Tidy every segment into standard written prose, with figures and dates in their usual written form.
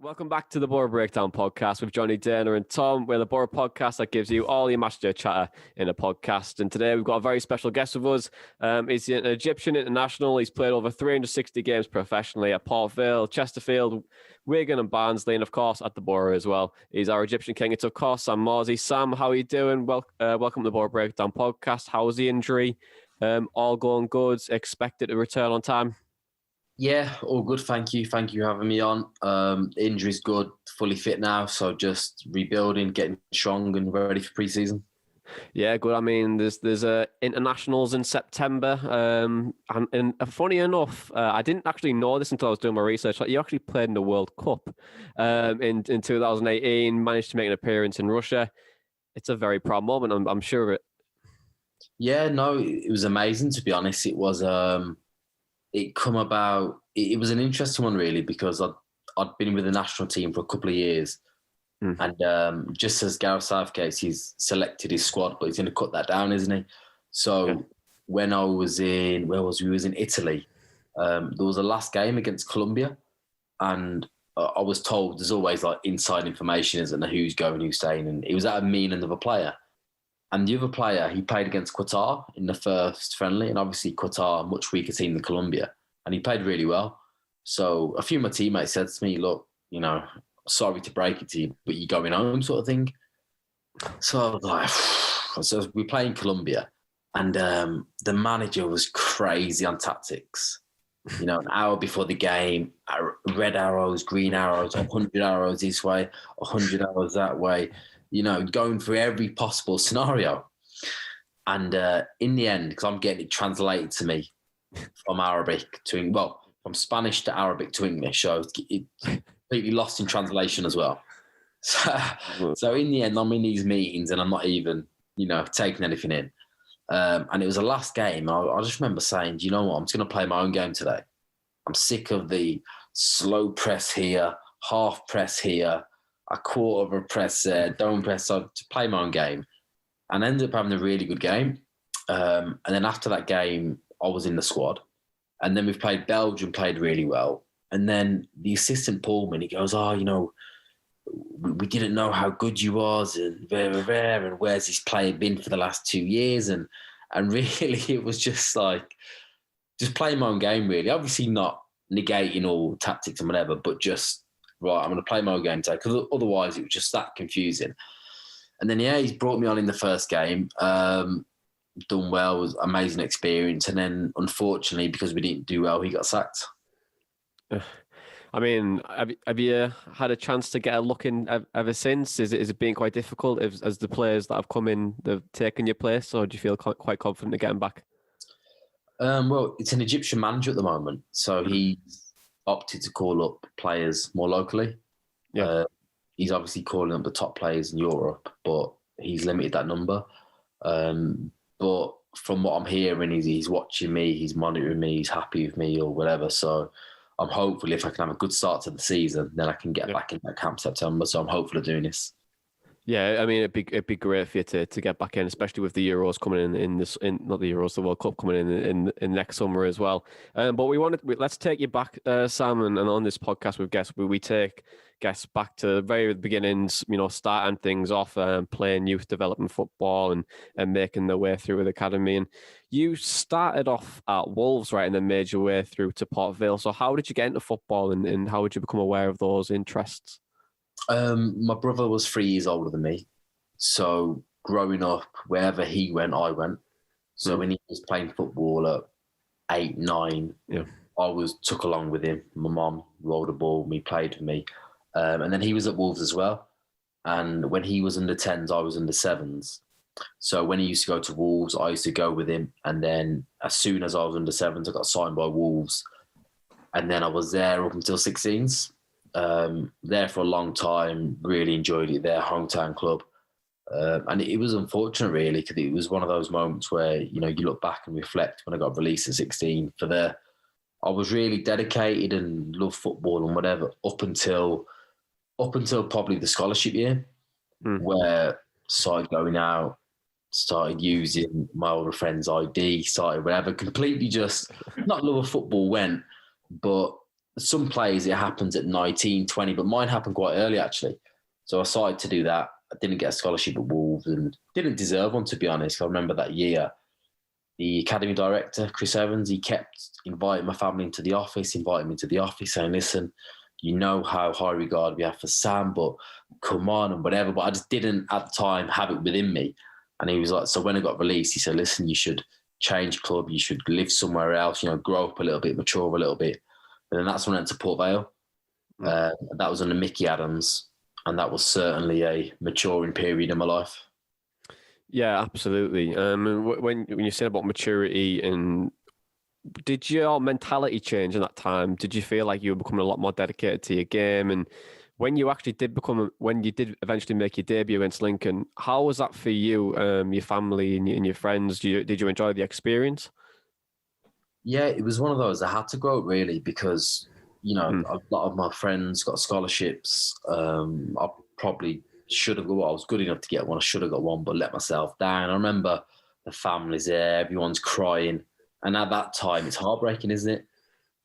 Welcome back to the Boro Breakdown podcast with Jonny, Dana and Tom. We're the Boro podcast that gives you all your matchday chatter in a podcast. And today we've got a very special guest with us. He's an Egyptian international. He's played over 360 games professionally at Port Vale, Chesterfield, Wigan and Barnsley, and of course at the Boro as well. He's our Egyptian king. It's of course Sam Morsy. Sam, how are you doing? Welcome to the Boro Breakdown podcast. How was the injury? All going good? Expected to return on time? Yeah, all good. Thank you. Thank you for having me on. Injury's good, fully fit now. So just rebuilding, getting strong and ready for pre-season. Yeah, good. I mean, there's internationals in September. And funny enough, I didn't actually know this until I was doing my research. Like, you actually played in the World Cup in 2018, managed to make an appearance in Russia. It's a very proud moment, I'm sure of it. Yeah, no, it was amazing, to be honest. It was... It come about. It was an interesting one, really, because I'd been with the national team for a couple of years, and just as Gareth Southgate, he's selected his squad, but he's going to cut that down, isn't he? So when I was in, we was in Italy. There was a last game against Colombia, and I was told there's always like inside information, isn't there? Who's going, who's staying, and it was out of me and another player. And the other player, he played against Qatar in the first friendly, and obviously Qatar, a much weaker team than Colombia, and he played really well. So a few of my teammates said to me, look, you know, sorry to break it to you, but you're going home sort of thing. So I was like, so we're playing Colombia, and the manager was crazy on tactics. You know, an hour before the game, red arrows, green arrows, 100 arrows this way, 100 arrows that way. You know, going through every possible scenario. And in the end, because I'm getting it translated to me from Arabic to, from Spanish to Arabic to English, so it's completely lost in translation as well. So in the end, I'm in these meetings and I'm not even, taking anything in. And it was the last game. I just remember saying, do you know what? I'm just going to play my own game today. I'm sick of the slow press here, half press here, a quarter of a press there, don't press, so to play my own game. And I ended up having a really good game. And then after that game, I was in the squad. And then we've played Belgium, played really well. And then the assistant pulled me and he goes, we didn't know how good you was and and where's this player been for the last 2 years? And really it was just playing my own game, really. Obviously not negating all tactics and whatever, but just, right, I'm going to play my own game today, because otherwise it was just that confusing. And then, he's brought me on in the first game, done well, was an amazing experience. And then, unfortunately, because we didn't do well, he got sacked. I mean, have you had a chance to get a look in ever since? Is it been quite difficult as the players that have come in, they've taken your place, or do you feel quite confident of getting back? Well, it's an Egyptian manager at the moment, so he's opted to call up players more locally. Yeah, he's obviously calling up the top players in Europe, but he's limited that number. But from what I'm hearing, he's watching me, he's monitoring me, he's happy with me or whatever. So I'm hopeful if I can have a good start to the season, then I can get back in that camp September. So I'm hopeful of doing this. Yeah, I mean, it'd be great for you to get back in, especially with the Euros coming not the Euros, the World Cup coming in next summer as well. But let's take you back, Sam, and on this podcast with guests, we take guests back to the very beginnings, starting things off, playing youth development football and making their way through with the academy. And you started off at Wolves, right, and then made your way through to Port Vale. So how did you get into football and how did you become aware of those interests? My brother was 3 years older than me. So growing up, wherever he went, I went. So when he was playing football at 8, 9, I took along with him. My mum rolled a ball, he played with me. And then he was at Wolves as well. And when he was under 10s, I was under 7s. So when he used to go to Wolves, I used to go with him. And then as soon as I was under 7s, I got signed by Wolves. And then I was there up until 16s. There for a long time, really enjoyed it there, hometown club. And it was unfortunate, really, because it was one of those moments where, you look back and reflect when I got released at 16. I was really dedicated and loved football and whatever up until probably the scholarship year, where started going out, started using my older friend's ID, started whatever, completely just, not love of football went, but some players it happens at 19, 20, but mine happened quite early actually. So I started to do that. I didn't get a scholarship at Wolves and didn't deserve one, to be honest. I remember that year, the academy director, Chris Evans, he kept inviting my family into the office, saying, listen, you know how high regard we have for Sam, but come on and whatever. But I just didn't at the time have it within me. And he was like, so when I got released, he said, listen, you should change club, you should live somewhere else, grow up a little bit, mature a little bit. And then that's when I went to Port Vale. That was under Mickey Adams. And that was certainly a maturing period in my life. Yeah, absolutely. When you said about maturity, and did your mentality change in that time? Did you feel like you were becoming a lot more dedicated to your game? And when you did eventually make your debut against Lincoln, how was that for you, your family and your friends? Did you enjoy the experience? Yeah, it was one of those. I had to grow up really because, a lot of my friends got scholarships. I probably should have got one. I was good enough to get one. I should have got one, but let myself down. I remember the family's there, everyone's crying. And at that time, it's heartbreaking, isn't it?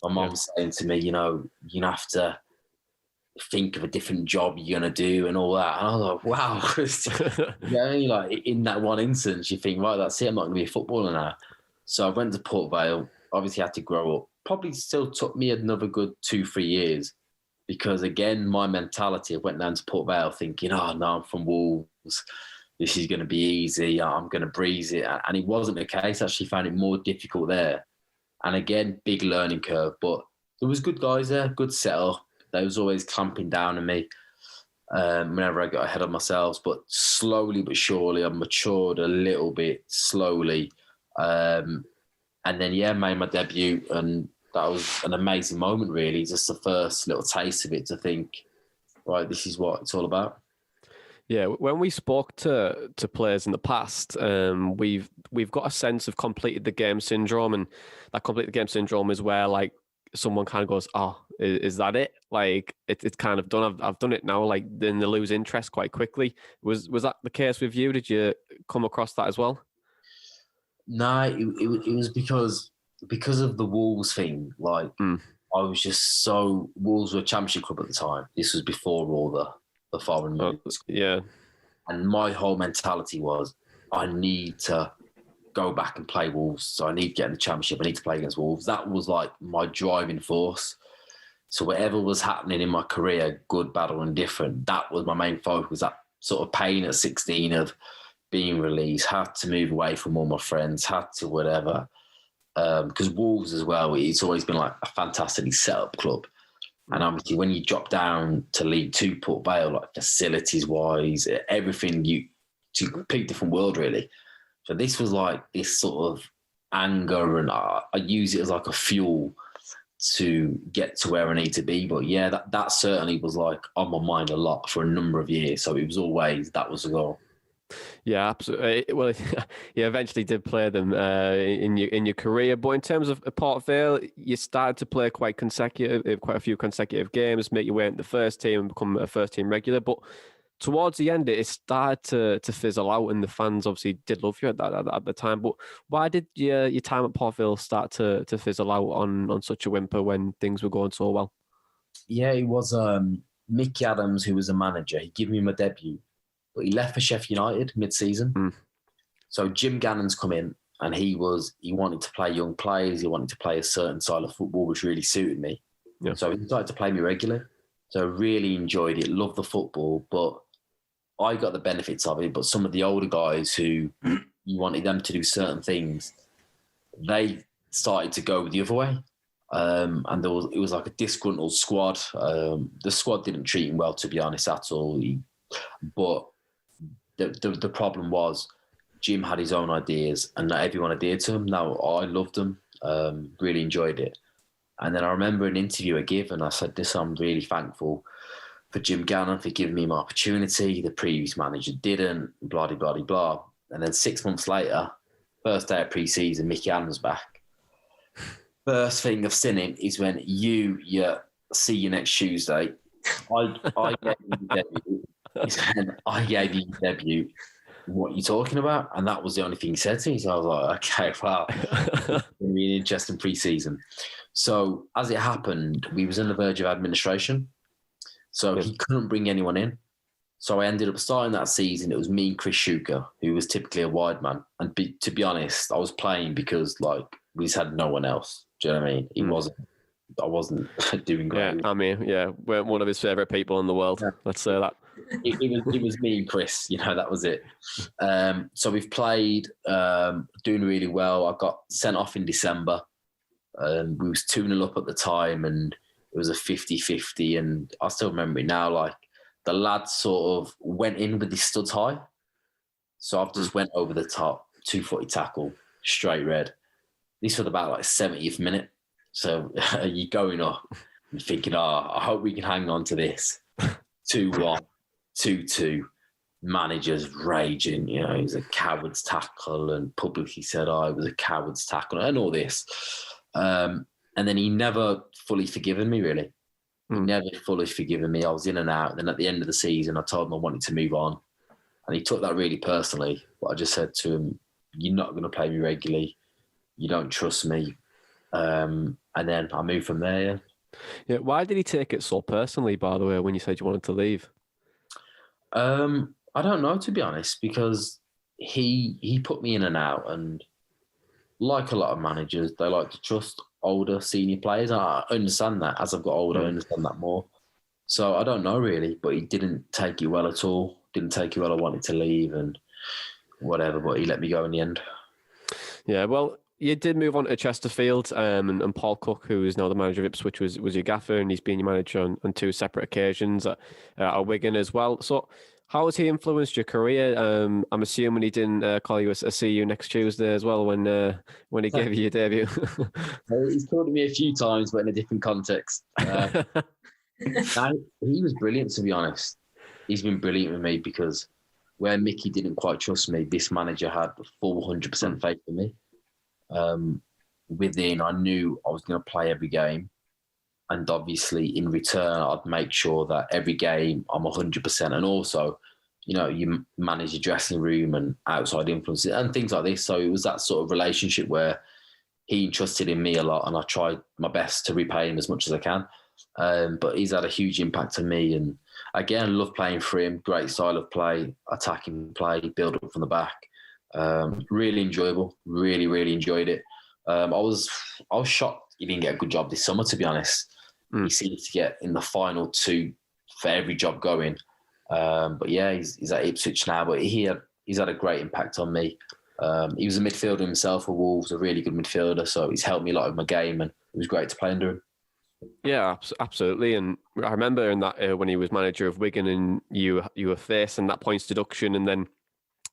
My mum's saying to me, you have to think of a different job you're going to do and all that. And I was like, wow. Like in that one instance, you think, right, that's it. I'm not going to be a footballer now. So I went to Port Vale, obviously had to grow up. Probably still took me another good 2-3 years because, again, my mentality, I went down to Port Vale thinking, oh, no, I'm from Wolves. This is going to be easy. I'm going to breeze it. And it wasn't the case. I actually found it more difficult there. And again, big learning curve. But there was good guys there, good setup. They was always clamping down on me whenever I got ahead of myself. But slowly but surely, I matured a little bit slowly. And then, made my debut. And that was an amazing moment, really. Just the first little taste of it to think, right, this is what it's all about. Yeah, when we spoke to players in the past, we've got a sense of completed the game syndrome, and that completed the game syndrome is where like someone kind of goes, "Oh, is that it? Like it's kind of done. I've done it now." Like then they lose interest quite quickly. Was that the case with you? Did you come across that as well? No, it was because of the Wolves thing. Like I was just so Wolves were a championship club at the time. This was before all the foreign moves. Yeah. And my whole mentality was, I need to go back and play Wolves. So I need to get in the championship. I need to play against Wolves. That was like my driving force. So whatever was happening in my career, good, bad, or indifferent, that was my main focus. That sort of pain at 16 of being released, had to move away from all my friends, had to whatever. Because Wolves as well, it's always been like a fantastically set up club. And obviously, when you drop down to League Two, Port Vale, like facilities-wise, everything, it's a complete different world, really. So this was like this sort of anger, and I use it as like a fuel to get to where I need to be. But yeah, that certainly was like on my mind a lot for a number of years. So it was always, that was the goal. Yeah, absolutely. Well, you eventually did play them in your career, but in terms of Port Vale, you started to play quite a few consecutive games, make your way into the first team and become a first team regular. But towards the end, it started to fizzle out, and the fans obviously did love you at the time. But why did your time at Port Vale start to fizzle out on such a whimper when things were going so well? Yeah, it was Mickey Adams who was a manager. He gave me my debut. But he left for Sheffield United mid-season. So Jim Gannon's come in, and he wanted to play young players. He wanted to play a certain style of football, which really suited me. Yeah. So he decided to play me regularly. So I really enjoyed it, loved the football, but I got the benefits of it. But some of the older guys who you wanted them to do certain things, they started to go the other way. And it was like a disgruntled squad. The squad didn't treat him well, to be honest, at all. But the problem was Jim had his own ideas and not everyone adhered to him. Now, I loved them, really enjoyed it. And then I remember an interview I gave, and I said this, I'm really thankful for Jim Gannon for giving me my opportunity. The previous manager didn't, blah, blah, blah, blah. And then 6 months later, first day of pre-season, Mickey Adams back. First thing I've seen him is when you see you next Tuesday. I gave you the debut. I gave you the debut. what are you talking about? And that was the only thing he said to me. So I was like, okay, wow. It's going to be an interesting pre-season. So as it happened, we was on the verge of administration. So he couldn't bring anyone in. So I ended up starting that season. It was me and Chris Shuker, who was typically a wide man. And to be honest, I was playing because like we just had no one else. Do you know what I mean? I wasn't doing great. Yeah, I mean, we're one of his favourite people in the world. Yeah. Let's say that. It was me and Chris, that was it. So we've played, doing really well. I got sent off in December. We was 2-0 up at the time and it was a 50-50. And I still remember it now, like the lad sort of went in with his studs high. So I've just went over the top, 240 tackle, straight red. This was about like 70th minute. So you're going up and thinking, I hope we can hang on to this. 2-1, 2-2, managers raging, it was a coward's tackle and publicly said, it was a coward's tackle and all this. And then he never fully forgiven me, really. He never fully forgiven me. I was in and out. And then at the end of the season, I told him I wanted to move on. And he took that really personally. But I just said to him, you're not going to play me regularly. You don't trust me. And then I moved from there, Yeah, why did he take it so personally, by the way, when you said you wanted to leave? I don't know, to be honest, because he put me in and out. And like a lot of managers, they like to trust older senior players. I understand that. As I've got older, I understand that more. So I don't know really, but he didn't take it well at all. Didn't take it well. I wanted to leave and whatever, but he let me go in the end. Yeah, well, you did move on to Chesterfield, and Paul Cook, who is now the manager of Ipswich, was your gaffer, and he's been your manager on 2 separate occasions at Wigan as well. So how has he influenced your career? I'm assuming he didn't call you a see you next Tuesday as well when he gave you your debut. He's called me a few times, but in a different context. He was brilliant, to be honest. He's been brilliant with me because where Mickey didn't quite trust me, this manager had full 100% faith in me. Within, I knew I was going to play every game. And obviously, in return, I'd make sure that every game I'm 100%. And also, you manage your dressing room and outside influences and things like this. So it was that sort of relationship where he entrusted in me a lot and I tried my best to repay him as much as I can. But he's had a huge impact on me. And again, I love playing for him. Great style of play, attacking play, build up from the back. Really enjoyable. Really, really enjoyed it. I was shocked he didn't get a good job this summer, to be honest. He seems to get in the final 2 for every job going. But yeah, he's at Ipswich now, but he's had a great impact on me. He was a midfielder himself for Wolves, a really good midfielder. So he's helped me a lot with my game and it was great to play under him. Yeah, absolutely. And I remember in that when he was manager of Wigan and you were facing that points deduction, and then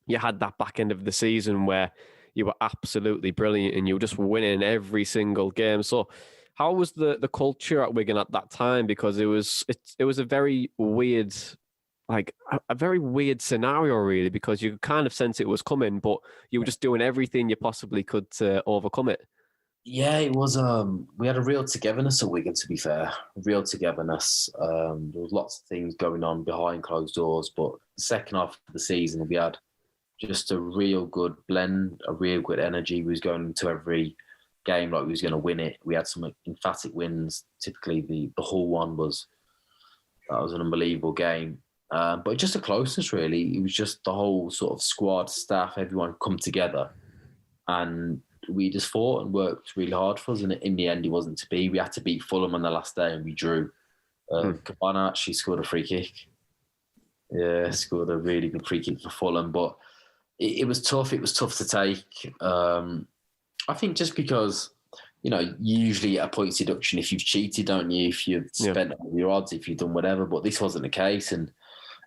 you had that back end of the season where you were absolutely brilliant and you were just winning every single game. So how was the culture at Wigan at that time? Because it was a very weird, like a very weird scenario, really, because you could kind of sense it was coming, but you were just doing everything you possibly could to overcome it. Yeah, it was. We had a real togetherness at Wigan, to be fair. Real togetherness. There was lots of things going on behind closed doors, but the second half of the season, we had just a real good blend, a real good energy. We was going into every game like we was going to win it. We had some emphatic wins. Typically, the Hull one was an unbelievable game. But just a closeness, really. It was just the whole sort of squad, staff, everyone come together. And we just fought and worked really hard for us. And in the end, it wasn't to be. We had to beat Fulham on the last day and we drew. Cabana actually scored a free kick. Yeah, scored a really good free kick for Fulham. But it was tough. It was tough to take. I think just because, usually at a points deduction, if you've cheated, don't you? If you've spent all your odds, if you've done whatever. But this wasn't the case. And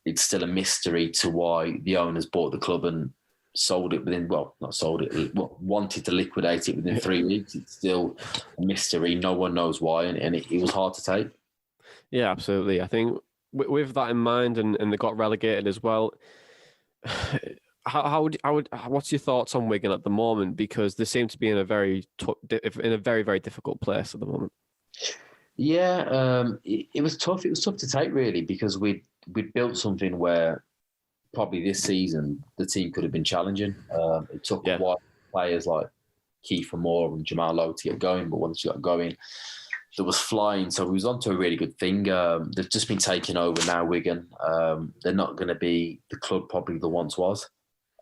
it's still a mystery to why the owners bought the club and sold it within, wanted to liquidate it within 3 weeks. It's still a mystery. No one knows why, and it was hard to take. Yeah, absolutely. I think with that in mind, and they got relegated as well. What's your thoughts on Wigan at the moment? Because they seem to be in a very, very difficult place at the moment. Yeah, it was tough. It was tough to take, really, because we'd built something where probably this season the team could have been challenging. It took a while for players like Kiefer Moore and Jamal Lowe to get going, but once you got going, it was flying. So we was onto a really good thing. They've just been taken over now, Wigan. They're not going to be the club probably the once was.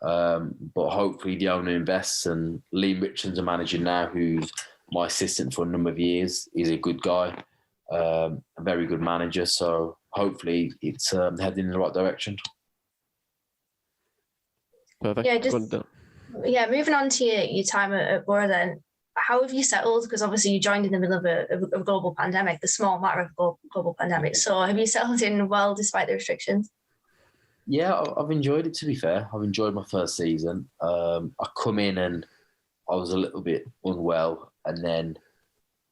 But hopefully the owner invests, and Liam Richardson's a manager now who's my assistant for a number of years. He's a good guy, a very good manager. So hopefully it's heading in the right direction. Perfect. Yeah, moving on to your time at Boro then. How have you settled? Because obviously you joined in the middle of a global pandemic, the small matter of global pandemic. So have you settled in well despite the restrictions? Yeah, I've enjoyed it, to be fair. I've enjoyed my first season. I come in and I was a little bit unwell. And then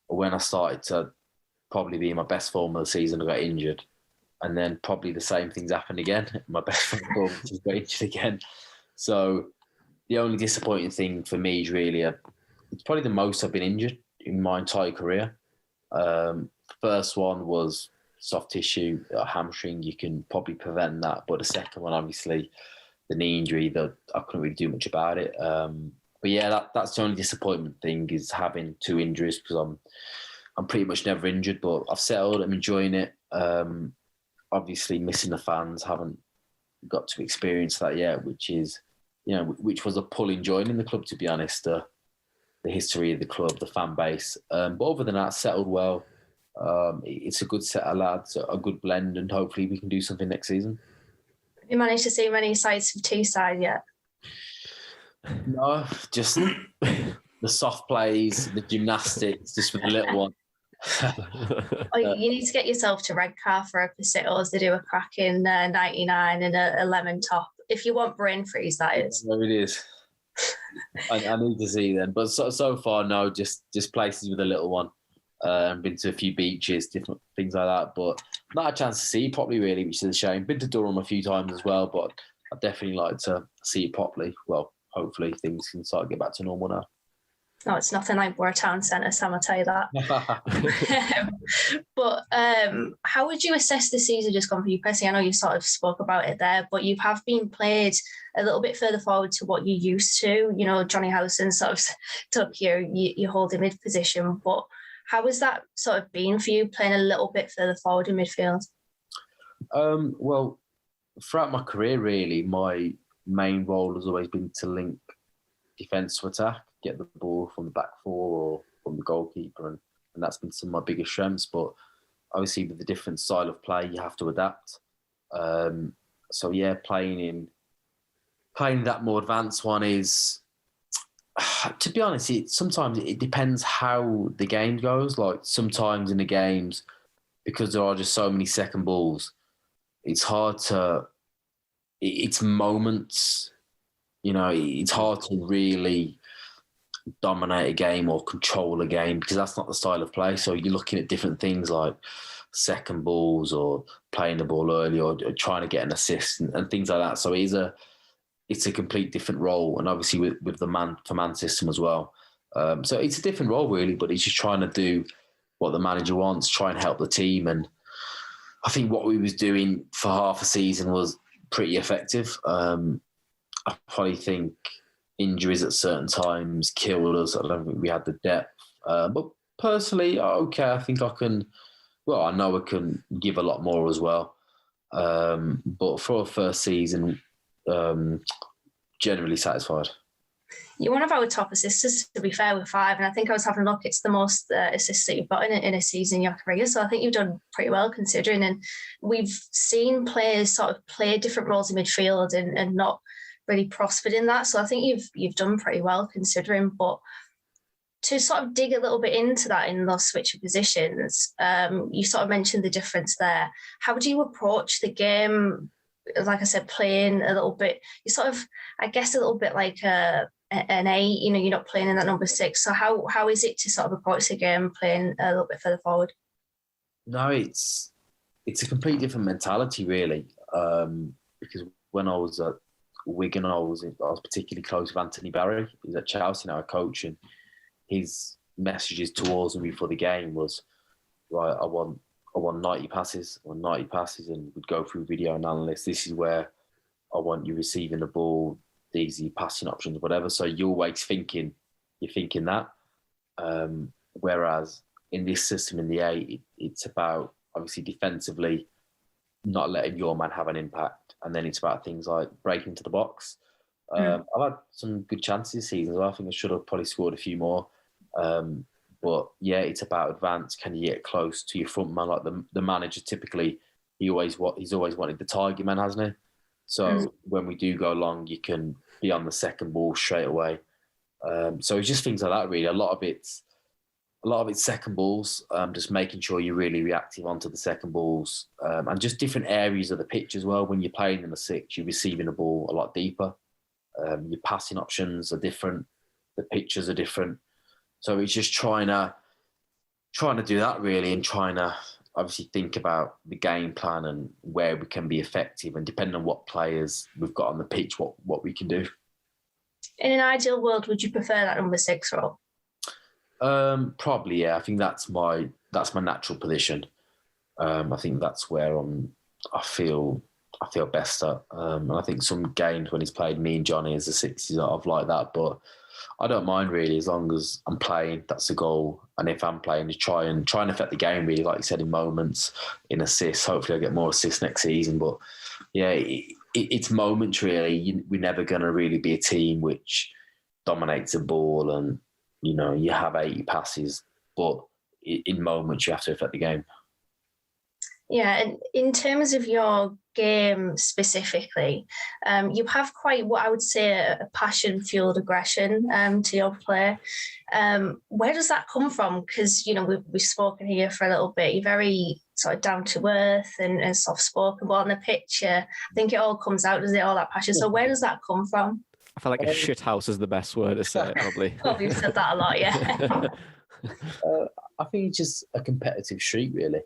when I started to probably be in my best form of the season, I got injured. And then probably the same things happened again. My best form just got injured again. So the only disappointing thing for me is really, it's probably the most I've been injured in my entire career. First one was soft tissue, a hamstring. You can probably prevent that. But the second one, obviously, the knee injury, that I couldn't really do much about it. But yeah, that's the only disappointment thing, is having 2 injuries, because I'm pretty much never injured. But I've settled. I'm enjoying it. Obviously, missing the fans, haven't got to experience that yet, which was a pull in joining the club, to be honest. The history of the club, the fan base. But other than that, settled well. It's a good set of lads, a good blend, and hopefully we can do something next season. Have you managed to see many sites of Teesside yet? No, just the soft plays, the gymnastics, just with the little one. You need to get yourself to Redcar for a Pasitos. They do a cracking 99 and a lemon top. If you want brain freeze, that is. There it is. I need to see them, but so far, no, just places with a little one. Been to a few beaches, different things like that, but not a chance to see it properly, really, which is a shame. Been to Durham a few times as well, but I'd definitely like to see it properly. Well, hopefully things can start to get back to normal now. No, it's nothing like Boro Town Centre, Sam, I'll tell you that. But how would you assess the season just gone for you personally? I know you sort of spoke about it there, but you have been played a little bit further forward to what you used to. You know, Jonny Howson sort of took your holding mid position, but how has that sort of been for you, playing a little bit further forward in midfield? Well, throughout my career, really, my main role has always been to link defence to attack, get the ball from the back 4 or from the goalkeeper, and that's been some of my biggest strengths. But obviously, with the different style of play, you have to adapt. So yeah, playing that more advanced one is, to be honest, sometimes it depends how the game goes. Like sometimes in the games, because there are just so many second balls, it's hard to. It's moments, it's hard to really dominate a game or control a game, because that's not the style of play. So you're looking at different things like second balls or playing the ball early or trying to get an assist and things like that. So it's a complete different role, and obviously with the man-for-man system as well. So it's a different role really, but it's just trying to do what the manager wants, try and help the team. And I think what we was doing for half a season was pretty effective. I probably think injuries at certain times killed us. I don't think we had the depth. But personally, okay, I think I know I can give a lot more as well. But for a first season, generally satisfied. You're one of our top assisters, to be fair, with 5. And I think I was having a look, it's the most assists that you've got in a season in your career. So I think you've done pretty well considering. And we've seen players sort of play different roles in midfield and not really prospered in that. So I think you've done pretty well considering. But to sort of dig a little bit into that in those switch of positions, you sort of mentioned the difference there. How do you approach the game? Like I said, playing a little bit, you sort of, I guess, a little bit like an 8, you're not playing in that number 6. So how is it to sort of approach the game playing a little bit further forward? No, it's a completely different mentality, really. Because when I was at Wigan, I was particularly close with Anthony Barry. He's at Chelsea now, a coach, and his messages towards me before the game was, right, I want 90 passes, and we'd go through video analysis. This is where I want you receiving the ball, these are your passing options, whatever. So you're always thinking that. Whereas in this system in the A, it's about obviously defensively not letting your man have an impact, and then it's about things like breaking to the box. I've had some good chances this season as well. I think I should have probably scored a few more. But yeah, it's about advance. Can you get close to your front man? Like the manager typically, he's always wanted the target man, hasn't he? So when we do go long, you can be on the second ball straight away. So it's just things like that, really. A lot of it's second balls, just making sure you're really reactive onto the second balls, and just different areas of the pitch as well. When you're playing in the six, you're receiving the ball a lot deeper. Your passing options are different. The pitches are different. So it's just trying to do that really, and trying to obviously think about the game plan and where we can be effective, and depending on what players we've got on the pitch, what we can do. In an ideal world, would you prefer that number 6 role? Probably, yeah. I think that's my natural position. I think that's where I feel best at. And I think some games when he's played me and Jonny as a 6, I've liked that, but I don't mind really, as long as I'm playing. That's the goal. And if I'm playing, to try and affect the game really, like you said, in moments, in assists. Hopefully, I get more assists next season. But yeah, it's moments really. We're never going to really be a team which dominates the ball and you have 80 passes, but in moments you have to affect the game. Yeah, and in terms of your game specifically, you have quite what I would say a passion-fueled aggression to your play. Where does that come from? Because, we've spoken here for a little bit. You're very sort of down to earth and soft-spoken, but on the pitch, I think it all comes out, does it, all that passion? So where does that come from? I feel like a shit house is the best word to say it, probably. Oh, you've said that a lot, yeah. I think it's just a competitive streak, really.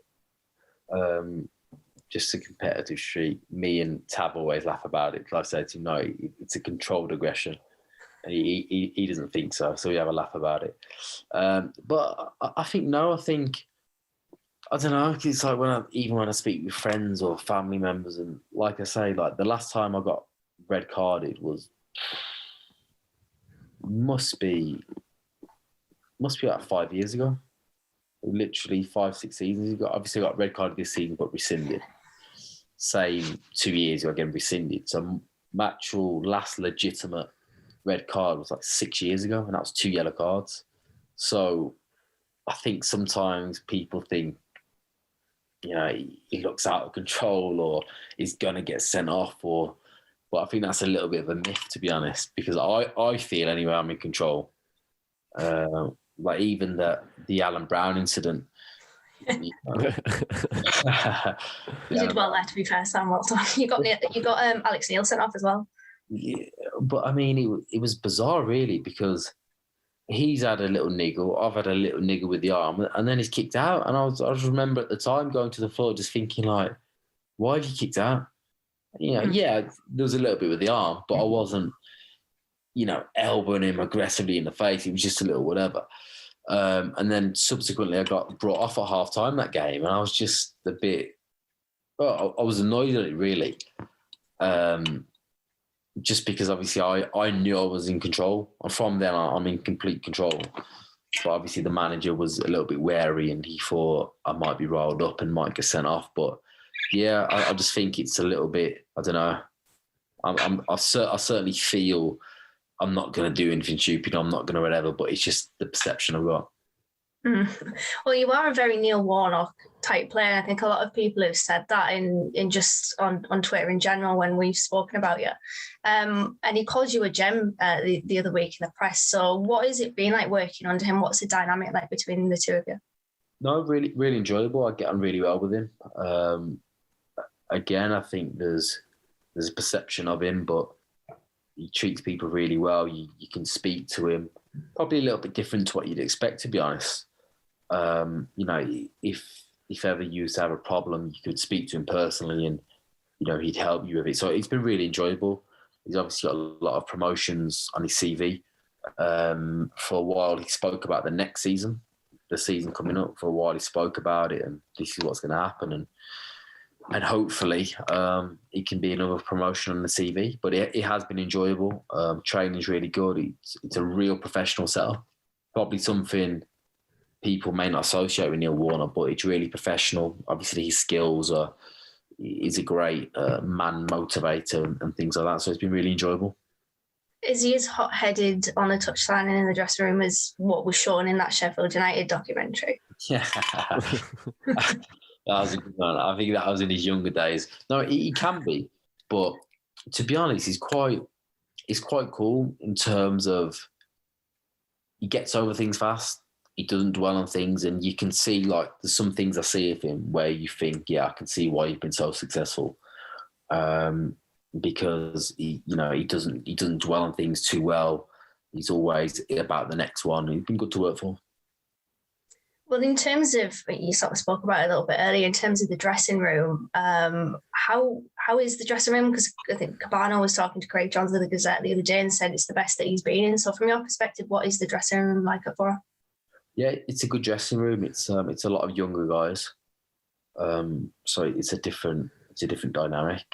Just a competitive streak. Me and Tab always laugh about it. Like I said to him, no, it's a controlled aggression. And he doesn't think so, so we have a laugh about it. But I think, I don't know, it's like when I speak with friends or family members, and like I say, like the last time I got red carded must be like 5 years ago. Literally 5-6 seasons ago. Obviously got red carded this season but rescinded. Same 2 years ago, again rescinded. So my actual last legitimate red card was like 6 years ago, and that was 2 yellow cards. So I think sometimes people think, he looks out of control or he's gonna get sent off, but I think that's a little bit of a myth, to be honest, because I feel anyway I'm in control. Like even the Alan Brown incident. You did well there, to be fair, Sam. Well done. You got Alex Neil sent off as well. Yeah, but I mean, it was bizarre, really, because he's had a little niggle. I've had a little niggle with the arm, and then he's kicked out. And I just remember at the time going to the floor, just thinking like, why have you kicked out? Yeah, there was a little bit with the arm, but I wasn't, elbowing him aggressively in the face. It was just a little whatever. And then subsequently I got brought off at half time that game, and I was just a bit, I was annoyed at it really. Just because obviously I knew I was in control. And from then I'm in complete control. But obviously the manager was a little bit wary, and he thought I might be riled up and might get sent off. But yeah, I just think it's a little bit, I don't know. I certainly feel I'm not going to do anything stupid. I'm not going to whatever, but it's just the perception I've got. Well, you are a very Neil Warnock type player. I think a lot of people have said that in just on Twitter in general when we've spoken about you. And he called you a gem the other week in the press. So what has it been like working under him? What's the dynamic like between the two of you? No, really, really enjoyable. I get on really well with him. Again, I think there's a perception of him, but he treats people really well. You can speak to him. Probably a little bit different to what you'd expect, to be honest. If ever you used to have a problem, you could speak to him personally, and he'd help you with it. So it's been really enjoyable. He's obviously got a lot of promotions on his CV. For a while, he spoke about the next season, the season coming up. For a while, he spoke about it, and this is what's going to happen. And hopefully it can be another promotion on the CV. But it has been enjoyable. Training's really good. It's a real professional setup. Probably something people may not associate with Neil Warnock, but it's really professional. Obviously, his skills are. He's a great man motivator and things like that. So it's been really enjoyable. Is he as hot-headed on the touchline and in the dressing room as what was shown in that Sheffield United documentary? Yeah. That was a good one. I think that was in his younger days. No, he can be, but to be honest, he's quite cool in terms of he gets over things fast. He doesn't dwell on things, and you can see like there's some things I see of him where you think, yeah, I can see why he's been so successful, because he doesn't dwell on things too well. He's always about the next one. He's been good to work for. Well, in terms of, you sort of spoke about it a little bit earlier, in terms of the dressing room, how is the dressing room? Because I think Cabano was talking to Craig Johns of the Gazette the other day and said it's the best that he's been in. So from your perspective, what is the dressing room like at Boro? Yeah, it's a good dressing room. It's a lot of younger guys. So it's a different dynamic.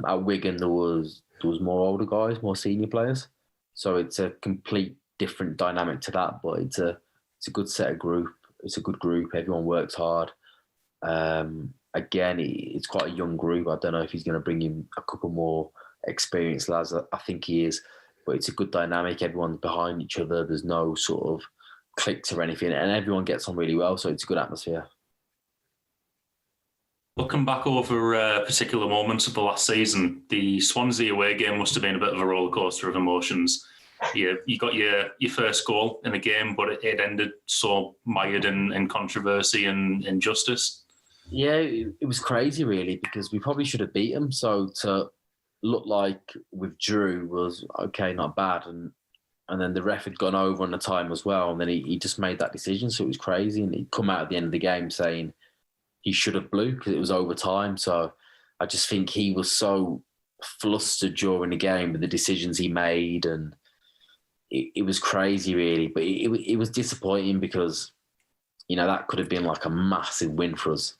At Wigan, there was more older guys, more senior players. So it's a complete different dynamic to that, but it's a good set of group. It's a good group. Everyone works hard. Again, it's quite a young group. I don't know if he's going to bring in a couple more experienced lads. I think he is, but it's a good dynamic. Everyone's behind each other. There's no sort of cliques or anything, and everyone gets on really well. So it's a good atmosphere. Looking back over particular moments of the last season, the Swansea away game must have been a bit of a roller coaster of emotions. You got your first goal in the game, but it ended so mired in controversy and injustice. Yeah, it was crazy, really, because we probably should have beat them. So to look like withdrew was okay, not bad, and then the ref had gone over on the time as well, and then he just made that decision. So it was crazy, and he'd come out at the end of the game saying he should have blew because it was overtime. So I just think he was so flustered during the game with the decisions he made, and it was crazy, really. But it was disappointing because, that could have been like a massive win for us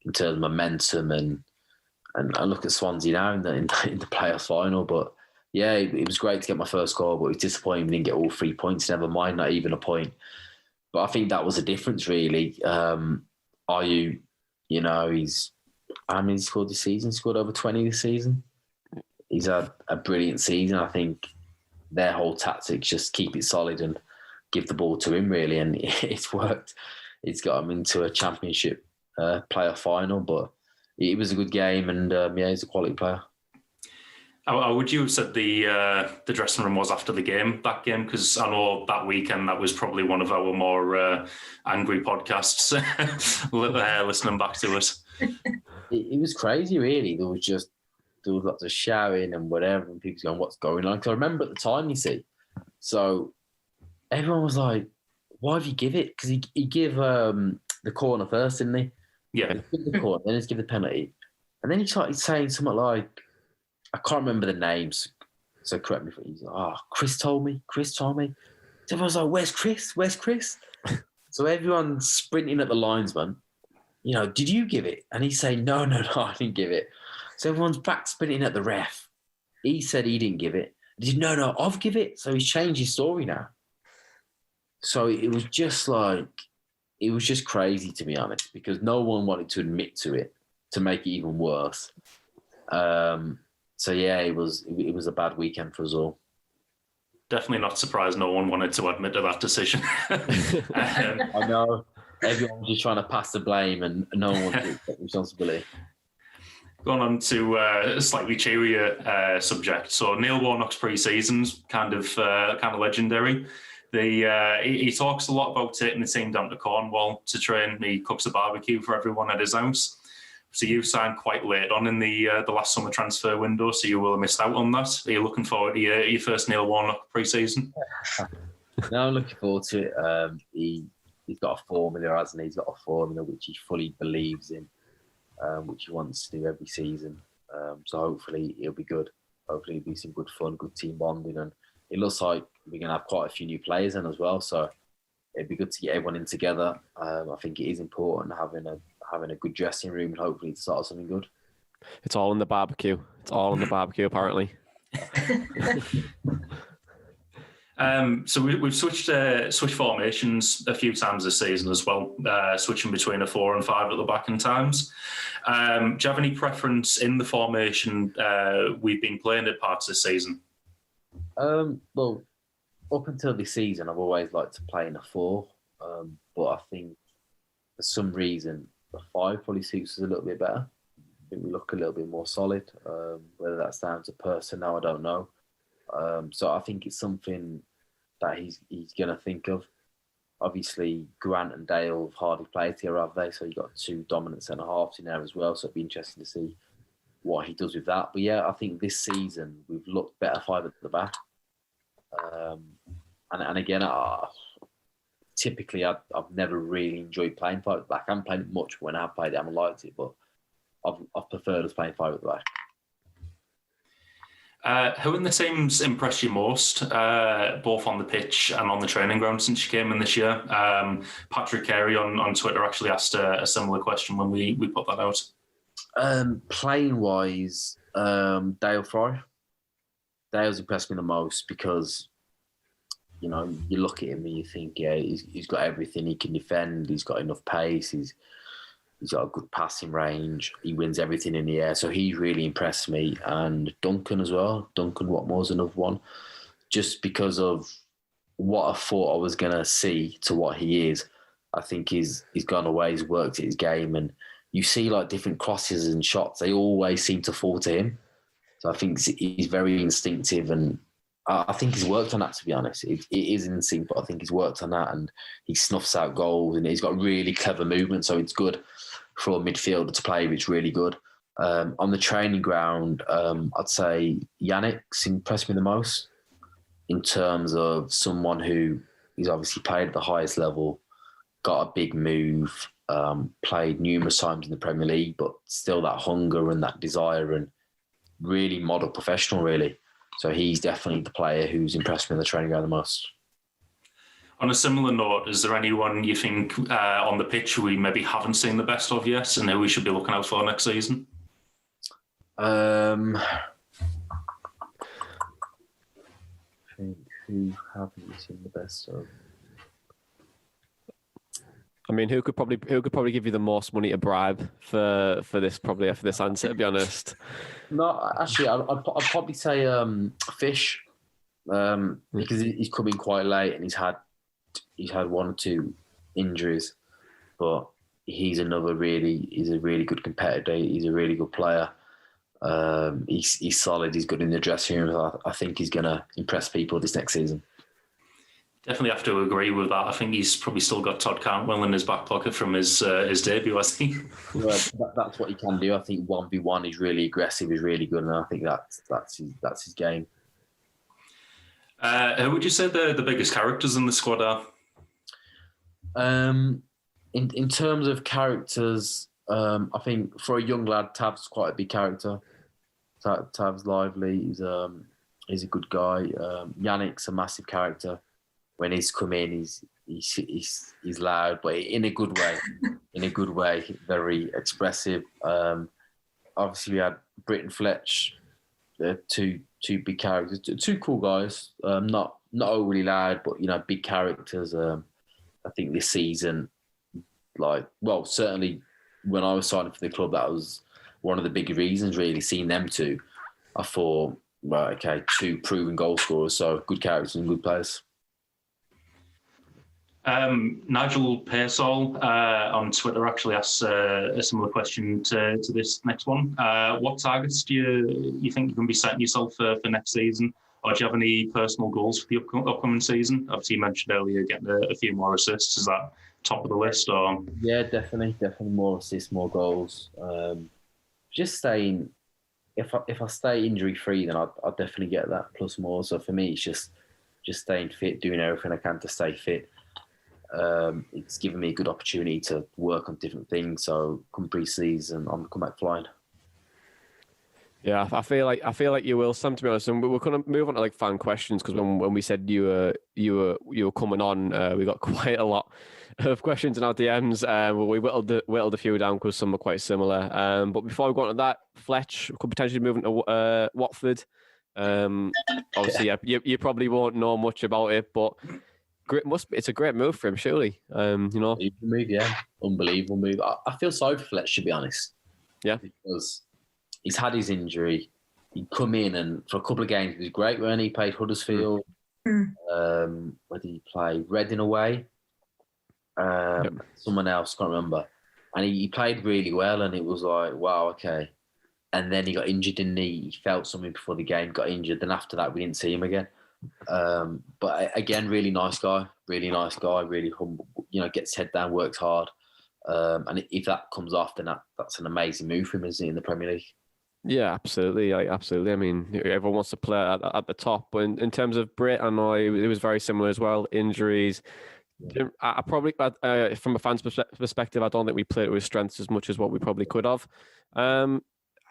in terms of momentum. And I look at Swansea now in the playoff final. But yeah, it was great to get my first goal, but it was disappointing we didn't get all 3 points. Never mind, not even a point. But I think that was a difference, really. He's how many he scored this season? He scored over 20 this season. He's had a brilliant season. I think their whole tactics just keep it solid and give the ball to him, really, and it's worked. It's got him into a championship playoff final, but it was a good game, and he's a quality player. How would you have said the dressing room was after that game? Because I know that weekend that was probably one of our more angry podcasts. Listening back to us, it was crazy, really. There was lots of shouting and whatever, and people going, "What's going on?" Because I remember at the time, you see, so everyone was like, "Why have you give it?" Because he give the corner first, didn't he? Yeah. He give the corner, then he's give the penalty, and then he started saying something like, I can't remember the names, so correct me if he's like, Chris told me. So everyone's like, where's Chris? So everyone's sprinting at the linesman, did you give it? And he's saying, no, I didn't give it. So everyone's back sprinting at the ref. He said he didn't give it. He said, no, I've give it. So he's changed his story now. So it was just crazy, to be honest, because no one wanted to admit to it to make it even worse. So yeah, it was a bad weekend for us all. Definitely not surprised no one wanted to admit to that decision. I know. Everyone was just trying to pass the blame and no one wanted to take responsibility. Going on to a slightly cheerier subject. So Neil Warnock's pre-season's kind of legendary. He talks a lot about taking the team down to Cornwall to train. He cooks a barbecue for everyone at his house. So you signed quite late on in the last summer transfer window, so you will have missed out on that. Are you looking forward to your first Neil Warnock pre-season? No, I'm looking forward to it. He's got a formula, hasn't he? He's got a formula which he fully believes in, which he wants to do every season. So hopefully it'll be good. Hopefully it'll be some good fun, good team bonding. And it looks like we're going to have quite a few new players in as well. So it'd be good to get everyone in together. I think it is important having having a good dressing room and hopefully to start something good. It's all in the barbecue. It's all in the barbecue, apparently. So we've switched formations a few times this season as well, switching between a 4 and 5 at the back in times. Do you have any preference in the formation we've been playing at parts this season? Well, up until this season, I've always liked to play in a 4, but I think for some reason the 5 probably suits us a little bit better. I think we look a little bit more solid. Whether that's down to personnel, I don't know. So I think it's something that he's going to think of. Obviously, Grant and Dale have hardly played here, have they? So you've got 2 dominant centre-halves in there as well. So it'd be interesting to see what he does with that. But yeah, I think this season we've looked better 5 at the back. And again, typically I've never really enjoyed playing 5 at the back. I haven't played it much. When I've played it, I haven't liked it. But I've preferred us playing 5 at the back. Who in the team's impressed you most, both on the pitch and on the training ground since you came in this year? Patrick Carey on Twitter actually asked a similar question when we put that out. Playing wise, Dale Fry. Dale's impressed me the most because, you know, you look at him and you think, yeah, he's got everything. He can defend. He's got enough pace. He's got a good passing range. He wins everything in the air. So he's really impressed me. And Duncan as well. Duncan Watmore's another one. Just because of what I thought I was going to see to what he is. I think he's gone away. He's worked at his game. And you see like different crosses and shots. They always seem to fall to him. So I think he's very instinctive. And I think he's worked on that, to be honest. It is instinct, but I think he's worked on that. And he snuffs out goals. And he's got really clever movement. So it's good for a midfielder to play, it's really good. On the training ground, I'd say Yannick's impressed me the most in terms of someone who is obviously played at the highest level, got a big move, played numerous times in the Premier League, but still that hunger and that desire and really model professional, really. So he's definitely the player who's impressed me in the training ground the most. On a similar note, is there anyone you think on the pitch we maybe haven't seen the best of yet and who we should be looking out for next season? I think who haven't we seen the best of? I mean, who could probably give you the most money to bribe for this answer, to be honest? No, actually, I'd probably say Fish, because he's come in quite late and he's had 1 or 2 injuries, but he's a really good competitor. He's a really good player. He's solid. He's good in the dressing room. I think he's going to impress people this next season. Definitely have to agree with that. I think he's probably still got Todd Cantwell in his back pocket from his debut, I think. Well, that's what he can do. I think 1v1 is really aggressive. He's really good, and I think that's his game. Who would you say the biggest characters in the squad are? In terms of characters, I think for a young lad, Tav's quite a big character. Tav's lively. He's a good guy. Yannick's a massive character. When he's come in, he's loud, but in a good way. In a good way, very expressive. Obviously, we had Britton Fletch. They're two big characters, 2 cool guys. Not overly loud, but big characters. I think this season, certainly when I was signing for the club, that was one of the big reasons. Really, seeing them 2, I thought, right, okay, 2 proven goal scorers, so good characters and good players. Nigel Pearsall on Twitter actually asks a similar question to this next one. What targets do you think you can be setting yourself for next season? Or do you have any personal goals for the upcoming season? Obviously, you mentioned earlier getting a few more assists. Is that top of the list? Or yeah, definitely more assists, more goals. Just staying. If I stay injury free, then I'll definitely get that plus more. So for me, it's just staying fit, doing everything I can to stay fit. It's given me a good opportunity to work on different things. So come pre-season, I'm come back flying. Yeah, I feel like you will, Sam. To be honest, and we're going to move on to like fan questions because when we said you were coming on, we got quite a lot of questions in our DMs. We whittled a few down because some are quite similar. But before we go on to that, Fletch could potentially move into Watford. Obviously, yeah, you probably won't know much about it, but it's a great move for him, surely. Unbelievable move, yeah, unbelievable move. I feel sorry for Fletch, to be honest. Yeah, because he's had his injury. He'd come in and for a couple of games he was great when he played Huddersfield. Where did he play? Reading away. Someone else, can't remember. And he played really well, and it was like, wow, okay. And then he got injured, didn't he? He felt something before the game, got injured. Then after that, we didn't see him again. But again, really nice guy, really humble. Gets head down, works hard. And if that comes off, then that's an amazing move for him, isn't it, in the Premier League? Yeah, absolutely. Absolutely. I mean, everyone wants to play at the top, but in terms of Brit, I know it was very similar as well. Injuries. Yeah. I probably, from a fan's perspective, I don't think we played it with strengths as much as what we probably could have.